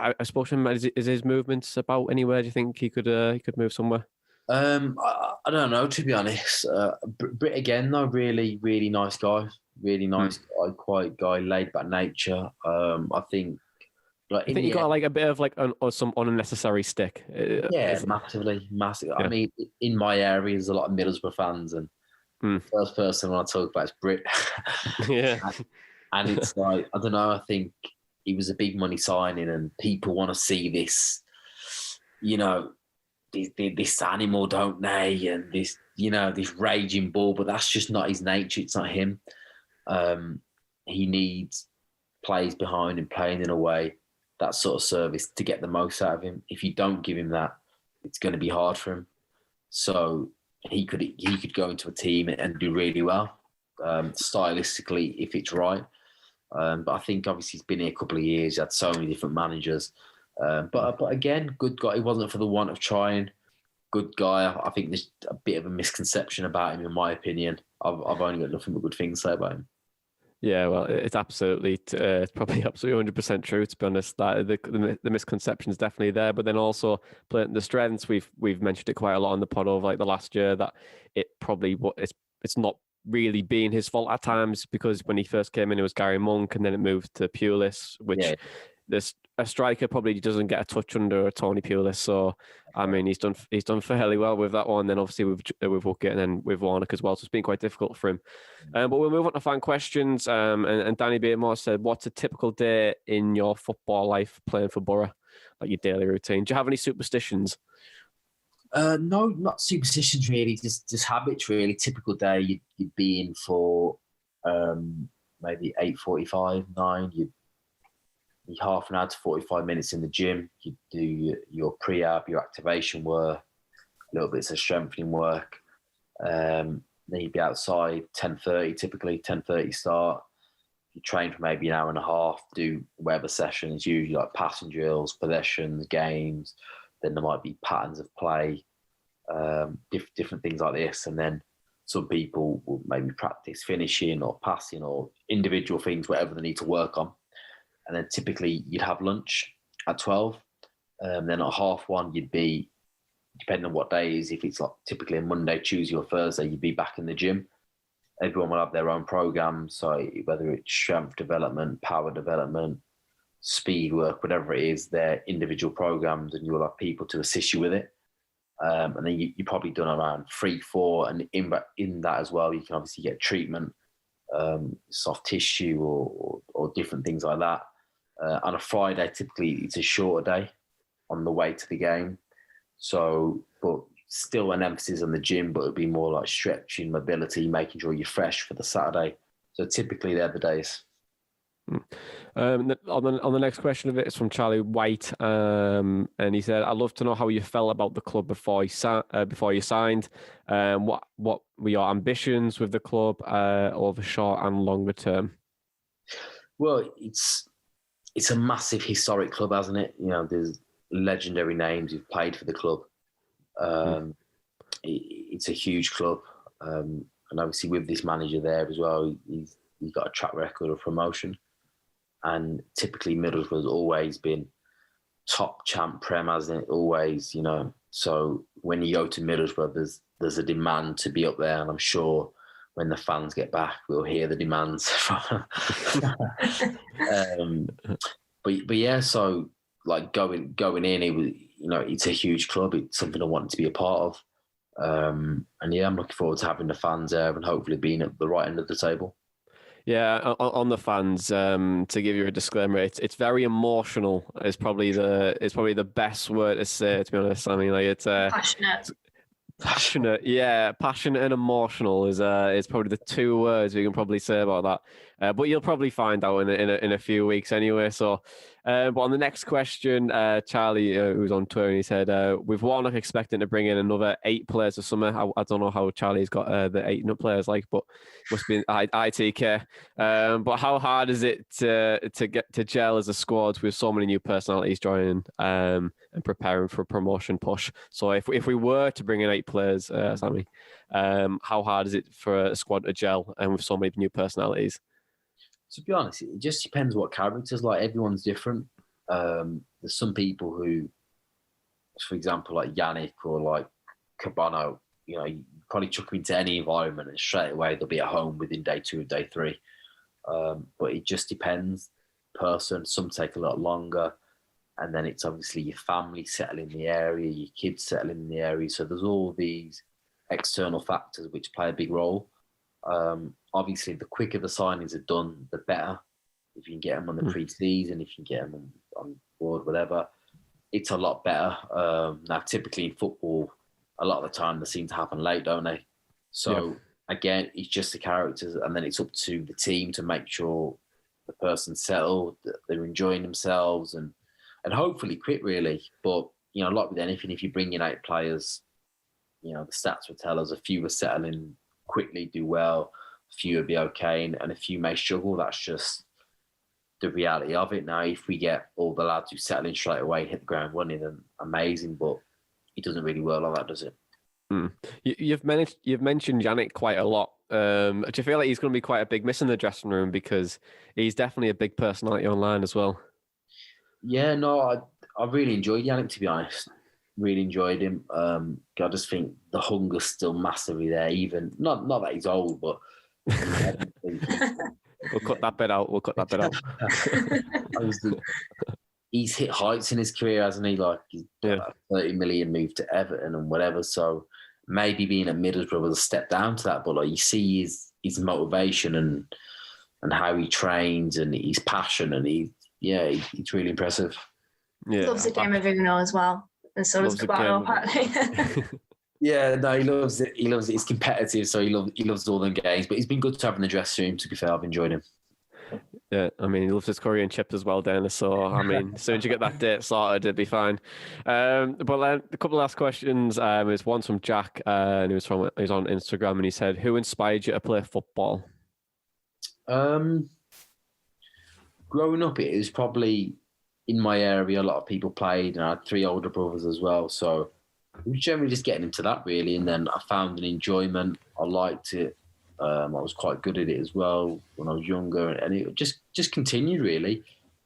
I suppose is his movements about anywhere? Do you think he could move somewhere? I don't know, to be honest. Brit again, though, really, really nice guy. Really nice guy, quiet guy, laid back nature. I think. Like, I think he got like a bit of like some unnecessary stick. Massively. Yeah. I mean, in my area, there's a lot of Middlesbrough fans, and first person when I talk about is Brit. Yeah, and it's like, I don't know. I think he was a big money signing, and people want to see this. This animal, don't they? And this, this raging bull, but that's just not his nature. It's not him. He needs players behind him playing in a way, that sort of service to get the most out of him. If you don't give him that, it's going to be hard for him. So he could go into a team and do really well, stylistically, if it's right. But I think obviously he's been here a couple of years. He had so many different managers. But again, good guy. He wasn't for the want of trying. Good guy. I think there's a bit of a misconception about him, in my opinion. I've only got nothing but good things to say about him. Yeah, well, it's absolutely, it's probably absolutely 100% true. To be honest, that the misconception is definitely there. But then also playing the strengths, we've mentioned it quite a lot on the pod over like the last year that it probably it's not really being his fault at times, because when he first came in, it was Gary Monk, and then it moved to Pulis, which a striker probably doesn't get a touch under Tony Pulis. So I mean, he's done fairly well with that one. Then obviously with Woodgate and then with Warnock as well. So it's been quite difficult for him. But we'll move on to fan questions. And Danny Beermore said, "What's a typical day in your football life playing for Boro? Like your daily routine? Do you have any superstitions?" No, not superstitions really. Just habits really. Typical day, you'd be in for maybe 8:45, 9. You'd be half an hour to 45 minutes in the gym. You'd do your pre-ab, your activation work, little bits of strengthening work. Then you'd be outside 10:30, typically 10:30 start. You train for maybe an hour and a half, do whatever sessions, usually like passing drills, possessions, games. Then there might be patterns of play, different things like this. And then some people will maybe practice finishing or passing or individual things, whatever they need to work on. And then typically you'd have lunch at 12. Then at 1:30, you'd be, depending on what day it is, if it's like typically a Monday, Tuesday or Thursday, you'd be back in the gym. Everyone will have their own program. So whether it's strength development, power development, speed work, whatever it is, they're individual programs, and you will have people to assist you with it. And then you're probably done around 3-4, and in that as well, you can obviously get treatment, soft tissue or different things like that. On a Friday, typically it's a shorter day on the way to the game. So, but still an emphasis on the gym, but it'd be more like stretching, mobility, making sure you're fresh for the Saturday. So typically they're the days. On the next question of it is from Charlie White, and he said, "I'd love to know how you felt about the club before you signed. What were your ambitions with the club over short and longer term?" Well, it's a massive historic club, hasn't it? There's legendary names who've played for the club. It's a huge club, and obviously with this manager there as well, he's got a track record of promotion. And typically Middlesbrough has always been top champ Prem, hasn't it? Always, you know. So when you go to Middlesbrough, there's a demand to be up there, and I'm sure when the fans get back, we'll hear the demands from but yeah, so like going in, it was, you know, it's a huge club. It's something I wanted to be a part of. And yeah, I'm looking forward to having the fans there and hopefully being at the right end of the table. Yeah, on the fans, to give you a disclaimer, it's very emotional. It's probably the best word to say, to be honest. I mean, like it's passionate, yeah, passionate and emotional is probably the two words we can probably say about that. But you'll probably find out in a few weeks anyway. So, but on the next question, Charlie, who's on Twitter, he said, with Warnock expecting to bring in another 8 players this summer. I don't know how Charlie's got the 8 players like, but must be ITK. But how hard is it to get to gel as a squad with so many new personalities joining and preparing for a promotion push? So if we were to bring in 8 players, Sammy, how hard is it for a squad to gel and with so many new personalities? To be honest, it just depends what characters. Like, everyone's different. There's some people who, for example, like Yannick or like Cabano, you know, you probably chuck them into any environment and straight away they'll be at home within day 2 or day 3. But it just depends person. Some take a lot longer. And then it's obviously your family settling in the area, your kids settling in the area. So there's all these external factors which play a big role. Obviously, the quicker the signings are done, the better. If you can get them on the pre-season, if you can get them on board, whatever, it's a lot better. Now, typically in football, a lot of the time they seem to happen late, don't they? So again, it's just the characters, and then it's up to the team to make sure the person's settled, that they're enjoying themselves, and hopefully quit, really. But, you know, like with anything, if you bring in 8 players, you know, the stats will tell us a few will settle in quickly, do well, a few will be okay, and a few may struggle. That's just the reality of it. Now, if we get all the lads who settle in straight away, hit the ground running, then amazing, but it doesn't really work like that, does it? You've mentioned Yannick quite a lot. Do you feel like he's going to be quite a big miss in the dressing room, because he's definitely a big personality online as well? Yeah, no, I really enjoyed Yannick, to be honest. Really enjoyed him. I just think the hunger's still massively there. Even not that he's old, but we'll cut that bit out. He's hit heights in his career, hasn't he? Like, he's 30 million moved to Everton and whatever. So maybe being at Middlesbrough was a step down to that. But like, you see his motivation and how he trains and his passion, and he's really impressive. Yeah, loves the game of Uno as well, and so does Cabano, apparently. Yeah, no, he loves it. He loves it. He's competitive, so he loves all them games. But he's been good to have in the dressing room. To be fair, I've enjoyed him. Yeah, I mean, he loves his curry and chips as well, Dennis. So, I mean, as soon as you get that date sorted, it'll be fine. But a couple of last questions. Is one from Jack, and he's on Instagram, and he said, "Who inspired you to play football?" Growing up, it was probably in my area. A lot of people played, and I had 3 older brothers as well. So we were generally just getting into that, really. And then I found an enjoyment. I liked it. I was quite good at it as well when I was younger, and it just continued, really.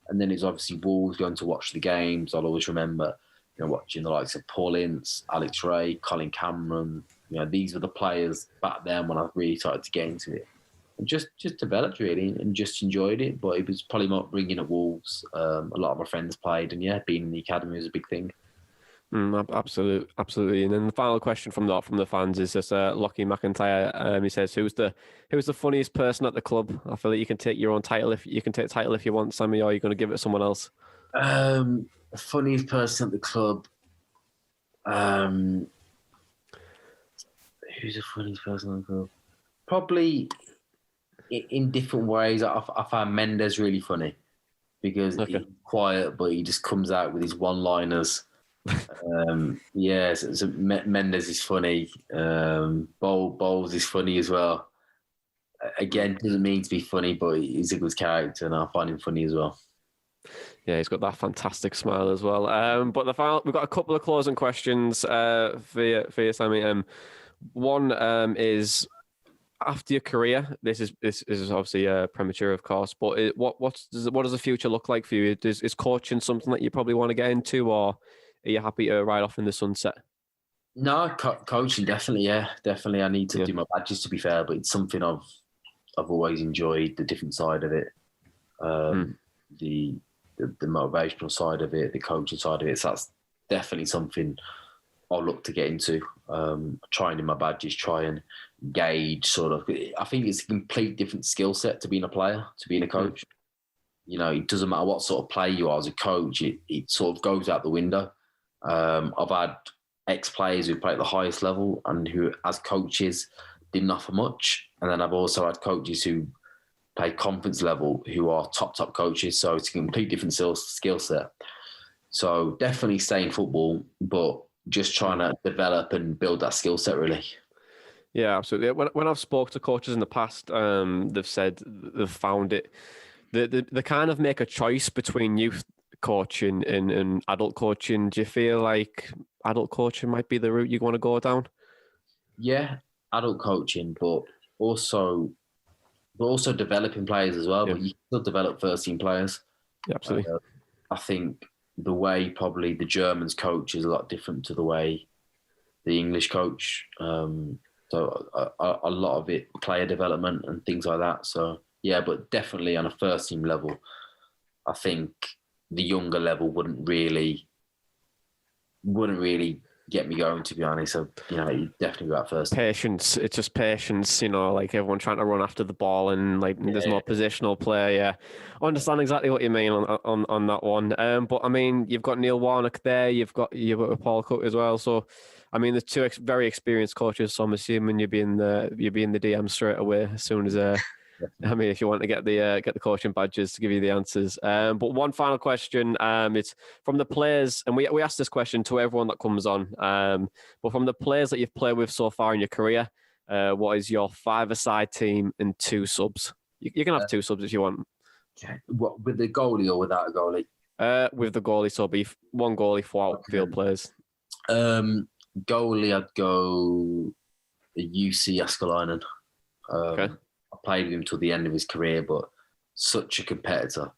And then it's obviously Wolves, going to watch the games. I'll always remember, you know, watching the likes of Paul Ince, Alex Ray, Colin Cameron. You know, these were the players back then when I really started to get into it. And just developed, really, and just enjoyed it. But it was probably not bringing at Wolves. A lot of my friends played, and being in the academy was a big thing. Absolutely. And then the final question from the fans is just Lockie McIntyre. He says, "Who's the funniest person at the club?" I feel like you can take your own title if you want, Sammy, or you're going to give it to someone else. The funniest person at the club. Who's the funniest person at the club? Probably in different ways. I find Mendes really funny, because he's quiet, but he just comes out with his one-liners. So Mendes is funny. Bowles is funny as well. Again, doesn't mean to be funny, but he's a good character, and I find him funny as well. Yeah, he's got that fantastic smile as well. But we've got a couple of closing questions for you, Sammy. One is, after your career, this is obviously premature, of course, but what does the future look like for you? Is coaching something that you probably want to get into, or are you happy to ride off in the sunset? No, coaching definitely, yeah, definitely. I need to do my badges, to be fair, but it's something I've always enjoyed, the different side of it, the motivational side of it, the coaching side of it. So that's definitely something I'll look to get into. Trying in my badges, try and gauge sort of. I think it's a complete different skill set to being a player, to being a coach. You know, it doesn't matter what sort of player you are as a coach. It sort of goes out the window. I've had ex-players who play at the highest level and who, as coaches, didn't offer much. And then I've also had coaches who play conference level who are top coaches. So it's a complete different skill set. So definitely stay in football, but just trying to develop and build that skill set, really. Yeah, absolutely. When I've spoke to coaches in the past, they've said they've found it. They kind of make a choice between youth coaching and adult coaching. Do you feel like adult coaching might be the route you want to go down? Yeah, adult coaching, but also developing players as well. Yeah. But you still develop first team players. Yeah, absolutely. I think the way probably the Germans coach is a lot different to the way the English coach. So a lot of it, player development and things like that. So yeah, but definitely on a first team level, I think the younger level wouldn't really get me going, to be honest. So, you know, you definitely go at first. Patience. It's just patience, you know, like everyone trying to run after the ball and like there's no positional play. Yeah. I understand exactly what you mean on that one. But I mean, you've got Neil Warnock there, you've got Paul Cook as well. So I mean, the two very experienced coaches, so I'm assuming you'd be in the DM straight away as soon as I mean, if you want to get the coaching badges to give you the answers. But one final question. It's from the players, and we ask this question to everyone that comes on. But from the players that you've played with so far in your career, what is your 5-a-side team and 2 subs? You can have 2 subs if you want. Okay. What, with the goalie or without a goalie? With the goalie, so it'll be 1 goalie for outfield players. Goalie, I'd go UC Askelainen. Okay. I played with him till the end of his career, but such a competitor,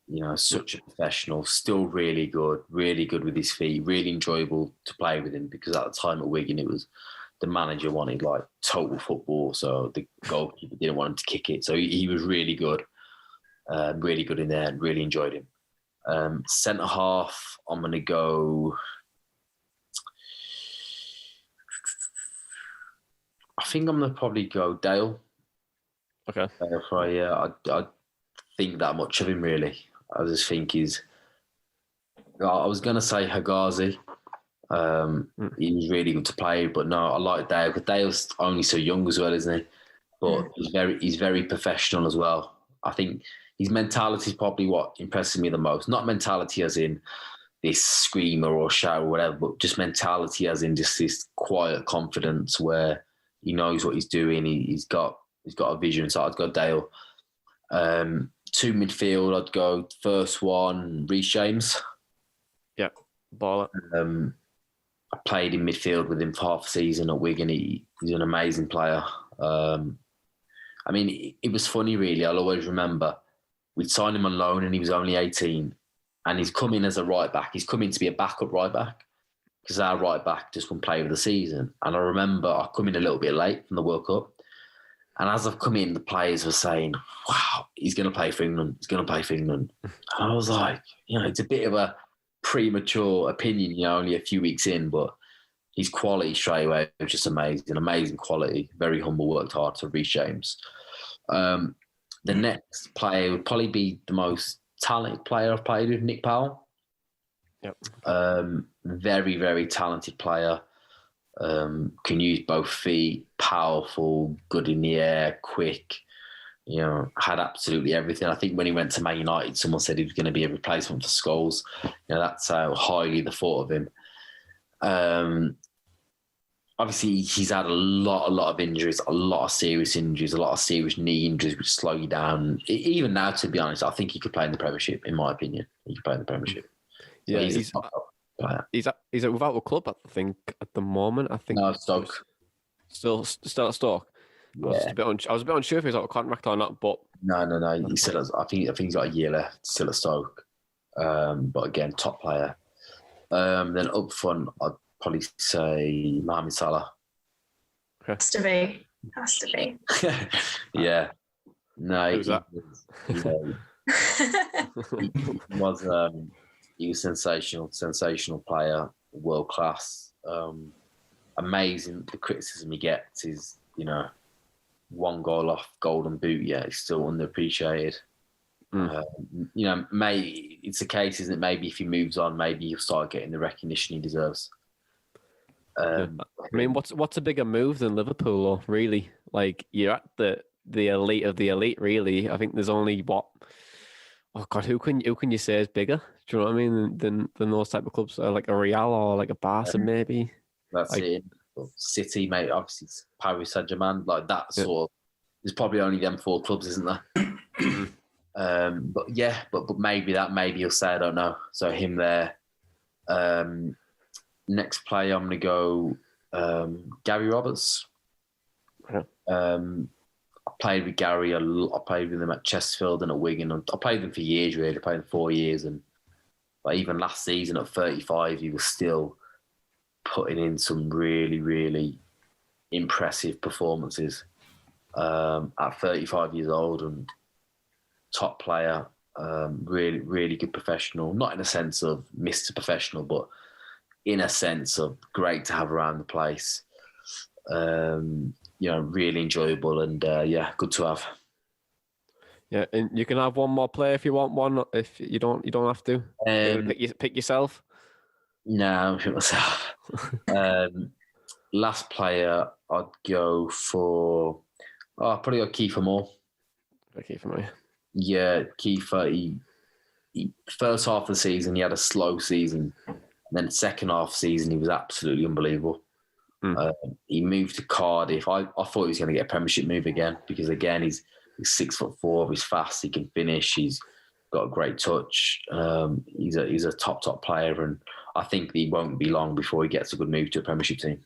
you know, such a professional, still really good with his feet, really enjoyable to play with him, because at the time at Wigan, it was the manager wanted like total football, so the goalkeeper didn't want him to kick it. So he was really good in there, and really enjoyed him. Centre half, I'm going to go... I think I'm going to probably go Dale. Okay. I think that much of him, really. I just think I was going to say Hagazi. He was really good to play, but no, I like Dale, because Dale's only so young as well, isn't he? But he's very professional as well. I think his mentality is probably what impresses me the most. Not mentality as in this screamer or shout or whatever, but just mentality as in just this quiet confidence where he knows what he's doing. He's got a vision. So I'd go Dale. 2 midfield, I'd go first one, Reece James. Yeah, baller. I played in midfield with him for half a season at Wigan. He's an amazing player. I mean, it was funny, really. I'll always remember we'd signed him on loan and he was only 18, and he's come in as a right back. He's come in to be a backup right back, because our right back just couldn't play over the season. And I remember I come in a little bit late from the World Cup. And as I've come in, the players were saying, wow, he's going to play for England. He's going to play for England. And I was like, you know, it's a bit of a premature opinion, you know, only a few weeks in, but his quality straight away was just amazing. Amazing quality. Very humble, worked hard. So Reece James. The next player would probably be the most talented player I've played with, Nick Powell. Yep. Very, very talented player. Can use both feet, powerful, good in the air, quick. You know, had absolutely everything. I think when he went to Man United, someone said he was going to be a replacement for Scholes. You know, that's how highly they thought of him. Obviously, he's had a lot of injuries, a lot of serious injuries, a lot of serious knee injuries, which slow you down. Even now, to be honest, I think he could play in the Premiership. In my opinion, he could play in the Premiership. Yeah, he's without a club, I think, at the moment. I think no, Stoke. Still at Stoke. I was just I was a bit unsure if he was out of contract or not, but No. He still has, I think he's got a year left still at Stoke. But again, top player. Then up front, I'd probably say Mohamed Salah. Has to be. Yeah. No, Who's that? He was sensational player, world class. Amazing. The criticism he gets is, one goal off Golden Boot, he's still underappreciated. Maybe it's a case, isn't it? Maybe if he moves on, maybe he'll start getting the recognition he deserves. I mean, what's a bigger move than Liverpool, or really? Like, you're at the elite of the elite, really. I think there's only who can you say is bigger? Do you know what I mean? Than those type of clubs, like a Real or like a Barca, maybe. That's it. City, mate. Obviously, it's Paris Saint-Germain, like that sort of. There's probably only them 4 clubs, isn't there? But maybe he'll say, I don't know. So him there. Next player, I'm going to go Gary Roberts. Yeah. I played with Gary a lot. I played with him at Chesterfield and at Wigan. I played with him for years, really. I played him 4 years. But even last season at 35, he was still putting in some really, really impressive performances at 35 years old, and top player, really, really good professional. Not in a sense of Mr. Professional, but in a sense of great to have around the place. Really enjoyable and good to have. Yeah, and you can have one more player if you want one. If you don't have to. Pick yourself. No, I'll pick myself. Last player, I'd go for. I'd probably go Kiefer Moore. Kiefer Moore. Yeah, Kiefer. He first half of the season he had a slow season. Then second half season he was absolutely unbelievable. He moved to Cardiff. I thought he was going to get a Premiership move again, because again he's 6'4", he's fast, he can finish, he's got a great touch. He's a top player, and I think he won't be long before he gets a good move to a Premiership team.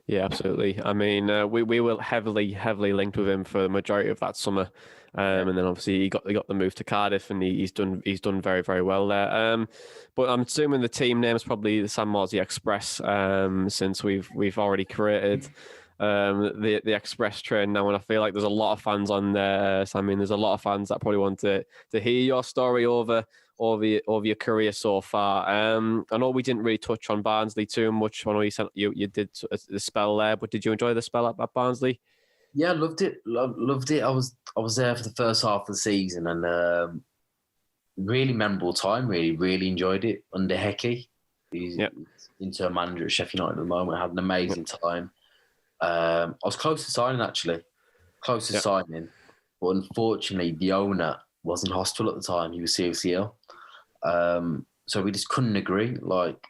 Yeah, absolutely. I mean, we were heavily linked with him for the majority of that summer, and then obviously he got the move to Cardiff, and he's done very, very well there. But I'm assuming the team name is probably the Sam Morsy Express, since we've already created the Express train now, and I feel like there's a lot of fans on there. So I mean, there's a lot of fans that probably want to hear your story over your career so far. I know we didn't really touch on Barnsley too much. I know you did the spell there, but did you enjoy the spell at Barnsley? Yeah, loved it. Loved it. I was there for the first half of the season, and really memorable time. Really enjoyed it under Hecky. He's interim manager at Sheffield United at the moment. Had an amazing time. I was close to signing, actually. Signing. But unfortunately, the owner was in hospital at the time. He was seriously ill. So we just couldn't agree. Like,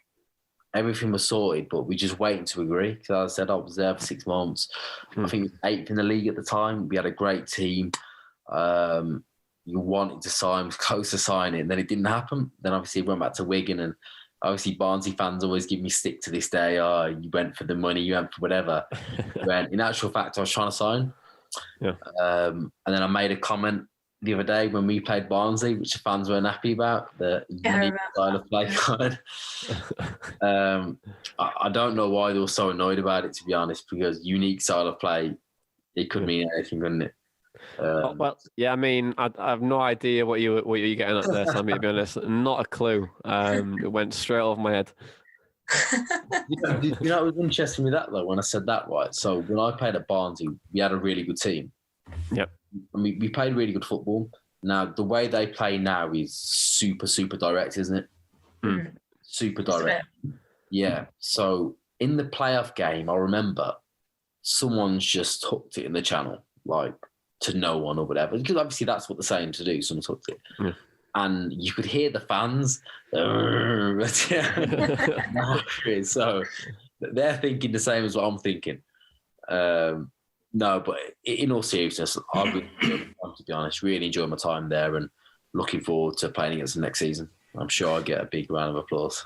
everything was sorted, but we just waiting to agree. So as I said, I was there for 6 months. I think we were 8th in the league at the time. We had a great team. You wanted to sign, was close to signing, then it didn't happen. Then obviously went back to Wigan, and obviously Barnsley fans always give me stick to this day. Oh, you went for the money, you went for whatever. When in actual fact, I was trying to sign. Yeah. And then I made a comment the other day when we played Barnsley, which the fans weren't happy about, the unique style of play. I don't know why they were so annoyed about it, to be honest, because unique style of play, it could mean anything, couldn't it? I mean, I have no idea what you're getting at there, Sammy, to be honest. Not a clue. It went straight over my head. It was interesting with that, though, when I said that, right? So when I played at Barnsley, we had a really good team. Yep. And we played really good football. Now, the way they play now is super, super direct, isn't it? Super direct. Yeah. So in the playoff game, I remember someone's just hooked it in the channel, like, to no one or whatever, because obviously that's what they're saying to do. Someone's hooked it. Yeah. And you could hear the fans. So they're thinking the same as what I'm thinking. No, but in all seriousness, I've been, to be honest, really enjoying my time there and looking forward to playing against them next season. I'm sure I'll get a big round of applause.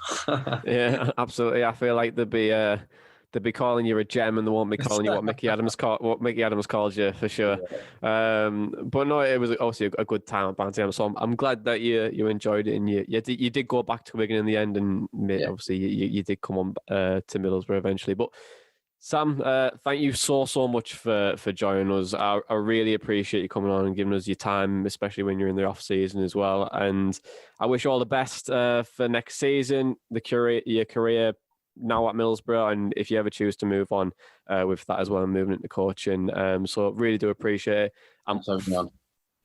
Yeah, absolutely. I feel like there'd they'll be calling you a gem, and they won't be calling you what Mickey Adams called you for sure. But no, it was obviously a good time at Bantam. So I'm glad that you enjoyed it, and you did go back to Wigan in the end, and obviously you did come on to Middlesbrough eventually. But Sam, thank you so much for joining us. I really appreciate you coming on and giving us your time, especially when you're in the off season as well. And I wish you all the best for next season, your career now at Middlesbrough, and if you ever choose to move on with that as well and moving into coaching. So really do appreciate it.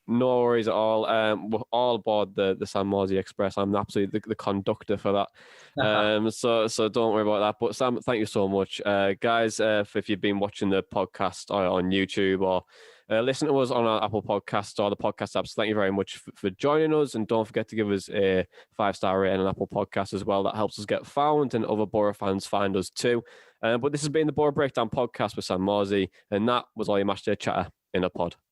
No worries at all. We're all aboard the Sam Morsy Express. I'm absolutely the conductor for that. So don't worry about that. But Sam, thank you so much. Guys, if you've been watching the podcast on YouTube or listen to us on our Apple Podcasts or the podcast apps, thank you very much for joining us. And don't forget to give us a 5-star rating on Apple Podcasts as well. That helps us get found and other Boro fans find us too. But this has been the Boro Breakdown Podcast with Sam Morsy, and that was all your matchday chatter in a pod.